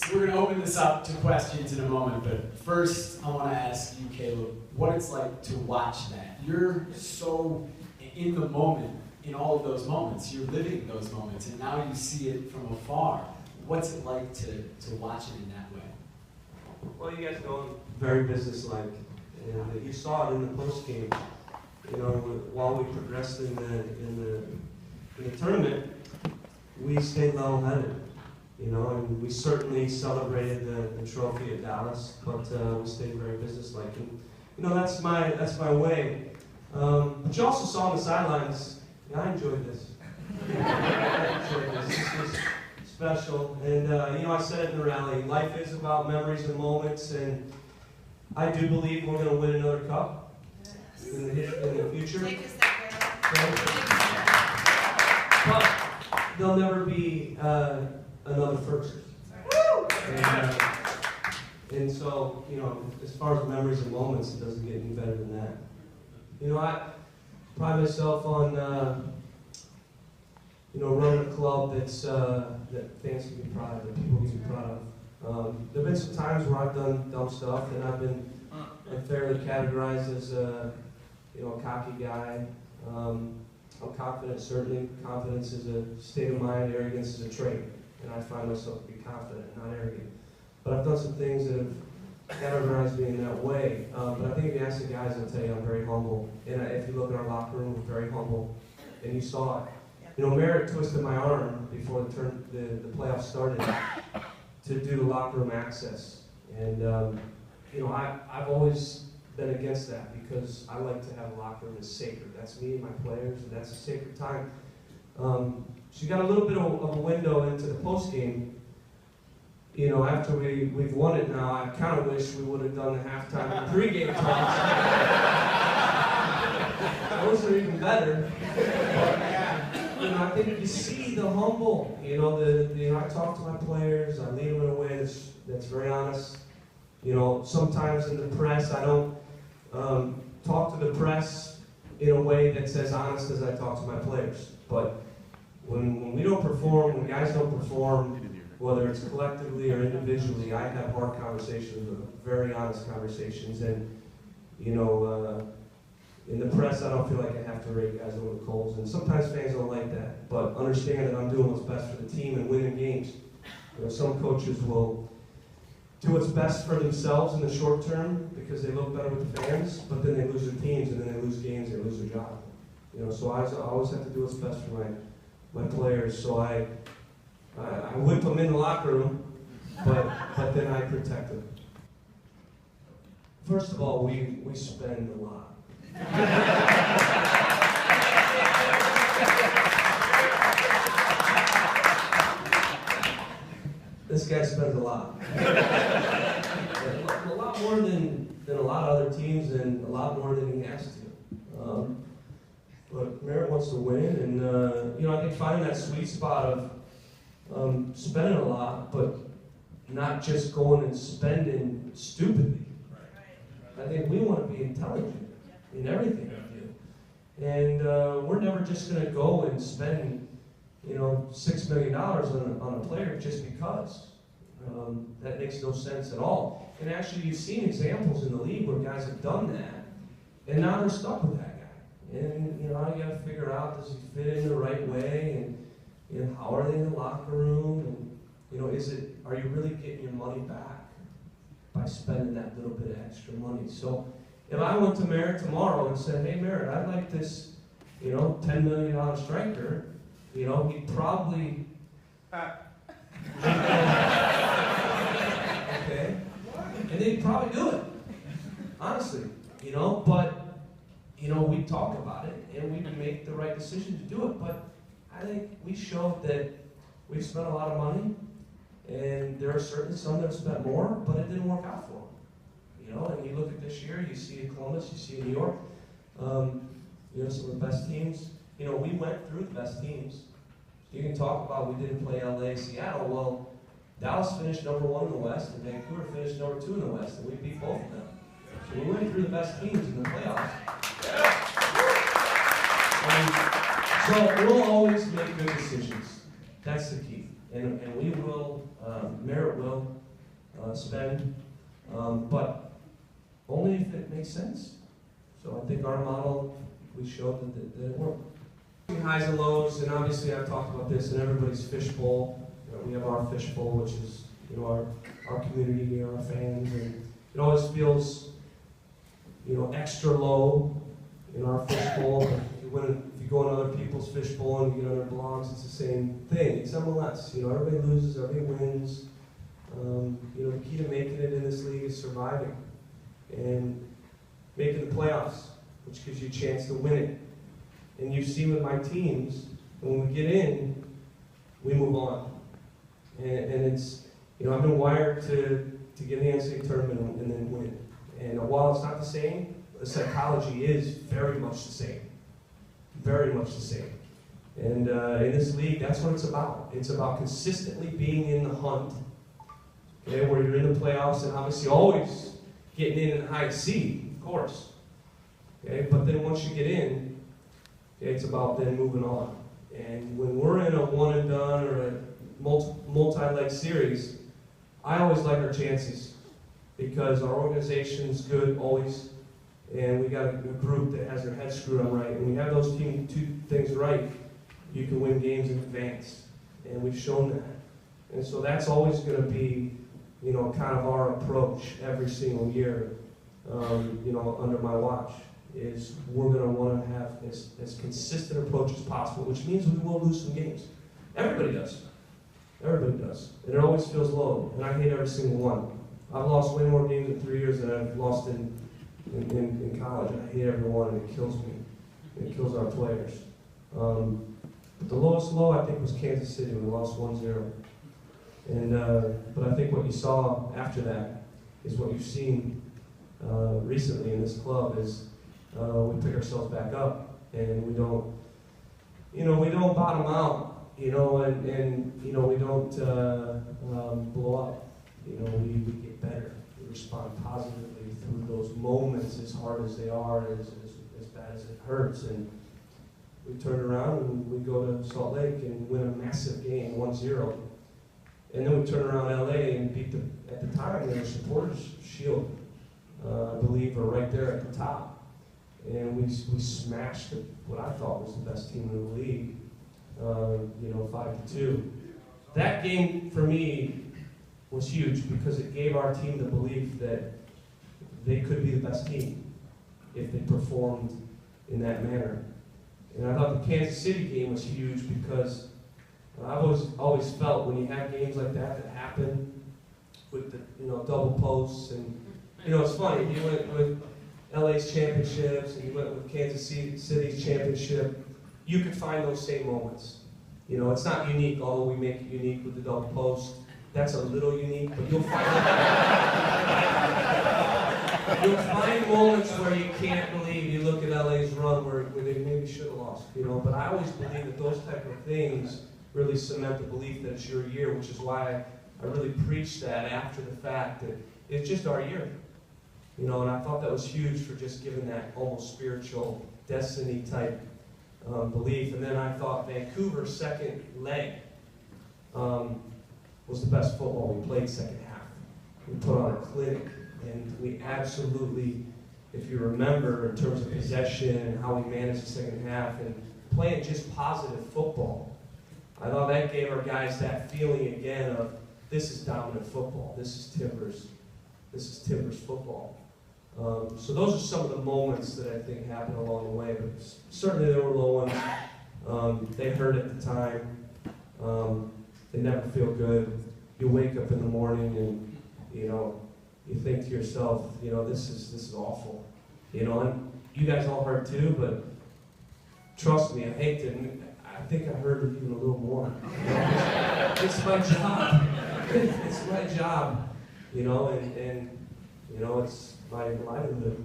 So we're going to open this up to questions in a moment, but first I want to ask you, Caleb, what it's like to watch that. You're so in the moment, in all of those moments. You're living those moments, and now you see it from afar. What's it like to watch it in that way? Well, you guys know I'm very businesslike, and you saw it in the post game. You know, while we progressed in the tournament, we stayed level-headed. You know, and we certainly celebrated the trophy at Dallas, but we stayed very businesslike. And you know, that's my way. But you also saw on the sidelines. Yeah, I enjoyed this. I enjoyed this. This was special. And you know, I said it in the rally. Life is about memories and moments, and I do believe we're going to win another cup in the future. But there'll never be another first. And so, you know, as far as memories and moments, it doesn't get any better than that. You know, I pride myself on, you know, running a club that's that fans can be proud of, that people can be proud of. There have been some times where I've done dumb stuff, and I've been unfairly categorized as a, you know, a cocky guy. I'm confident, certainly. Confidence is a state of mind. Arrogance is a trait. And I find myself to be confident, not arrogant. But I've done some things that have categorized me in that way. But I think if you ask the guys, I'll tell you I'm very humble. And if you look at our locker room, we're very humble. And you saw it. You know, Merritt twisted my arm before the playoffs started to do the locker room access. And, you know, I've always been against that because I like to have a locker room that's sacred. That's me and my players, and that's a sacred time. So you got a little bit of a window into the post game. You know, after we've won it now, I kind of wish we would have done the halftime and pregame talks. Those are even better. But, you know, I think you see the humble. You know, I talk to my players. I lead them in a way that's very honest. You know, sometimes in the press, I don't talk to the press in a way that's as honest as I talk to my players. But when we don't perform, when guys don't perform, whether it's collectively or individually, I have hard conversations, very honest conversations. And, you know, in the press, I don't feel like I have to rake guys over the coals. And sometimes fans don't like that. But understand that I'm doing what's best for the team and winning games. You know, some coaches will do what's best for themselves in the short term because they look better with the fans, but then they lose their teams, and then they lose games, they lose their job. You know, so I always have to do what's best for my players. So I whip them in the locker room, but then I protect them. First of all, we spend a lot. This guy spends a lot. A lot more than a lot of other teams, and a lot more than he has to. But Merritt wants to win, and you know, I think finding that sweet spot of spending a lot, but not just going and spending stupidly. I think we want to be intelligent in everything we do, and we're never just going to go and spend, you know, $6 million on a player just because. That makes no sense at all. And actually, you've seen examples in the league where guys have done that, and now they're stuck with that guy. And you know, you got to figure out, does he fit in the right way, and you know, how are they in the locker room, and you know, are you really getting your money back by spending that little bit of extra money? So, if I went to Merritt tomorrow and said, "Hey, Merritt, I'd like this, you know, $10 million striker," you know, he'd probably. Okay, and they'd probably do it, honestly, you know, but, you know, we talk about it, and we make the right decision to do it, but I think we showed that we've spent a lot of money, and there are certainly some that have spent more, but it didn't work out for them, you know, and you look at this year, you see Columbus, you see New York, you know, some of the best teams, you know, we went through the best teams. You can talk about we didn't play LA, Seattle. Well, Dallas finished #1 in the West, and Vancouver finished #2 in the West, and we beat both of them. So we went through the best teams in the playoffs. So we'll always make good decisions. That's the key. And we will, Merritt will, spend, but only if it makes sense. So I think our model, we showed that it worked. Highs and lows, and obviously I've talked about this in everybody's fishbowl. We have our fishbowl, which is our community, our fans, and it always feels extra low in our fishbowl. If you go in other people's fishbowl and you get on their blogs, it's the same thing. It's MLS. Everybody loses, everybody wins. The key to making it in this league is surviving and making the playoffs, which gives you a chance to win it. And you've seen with my teams, when we get in, we move on. And it's, I've been wired to get in the NCAA tournament and then win. And while it's not the same, the psychology is very much the same. Very much the same. And in this league, that's what it's about. It's about consistently being in the hunt, okay, where you're in the playoffs and obviously always getting in a high seed, of course. Okay, but then once you get in, okay, it's about then moving on. And when we're in a one and done or a multi-leg series, I always like our chances because our organization's good always, and we got a group that has their heads screwed on right. And when you have those two things right, you can win games in advance, and we've shown that. And so that's always going to be, kind of our approach every single year, under my watch. Is we're going to want to have as consistent approach as possible, which means we will lose some games. Everybody does. Everybody does. And it always feels low, and I hate every single one. I've lost way more games in 3 years than I've lost in college. I hate every one, and it kills me. And it kills our players. But the lowest low, I think, was Kansas City. We lost 1-0. But I think what you saw after that is what you've seen recently in this club is we pick ourselves back up, and we don't bottom out, and we don't blow up. We get better. We respond positively through those moments, as hard as they are, as bad as it hurts, and we turn around and we go to Salt Lake and win a massive game, 1-0. And then we turn around LA and beat at the time, their supporters shield, I believe, are right there at the top. And we smashed what I thought was the best team in the league, 5-2. That game, for me, was huge because it gave our team the belief that they could be the best team if they performed in that manner. And I thought the Kansas City game was huge because I've always felt when you have games like that happen with the double posts, and it's funny, you went with LA's championships and you went with Kansas City's championship, you could find those same moments. It's not unique, although we make it unique with the double post. That's a little unique, but you'll find moments where you can't believe. You look at LA's run where they maybe should have lost, But I always believe that those type of things really cement the belief that it's your year, which is why I really preach that after the fact, that it's just our year. And I thought that was huge for just giving that almost spiritual destiny type belief. And then I thought Vancouver's second leg was the best football we played second half. We put on a clinic, and we absolutely, if you remember, in terms of possession and how we managed the second half and playing just positive football, I thought that gave our guys that feeling again of this is dominant football. This is Timbers football. So those are some of the moments that I think happened along the way. But certainly there were low ones. They hurt at the time. They never feel good. You wake up in the morning and you think to yourself, this is awful. And you guys all hurt too. But trust me, I think I heard it even a little more. It's my job. It's my job. And it's my livelihood.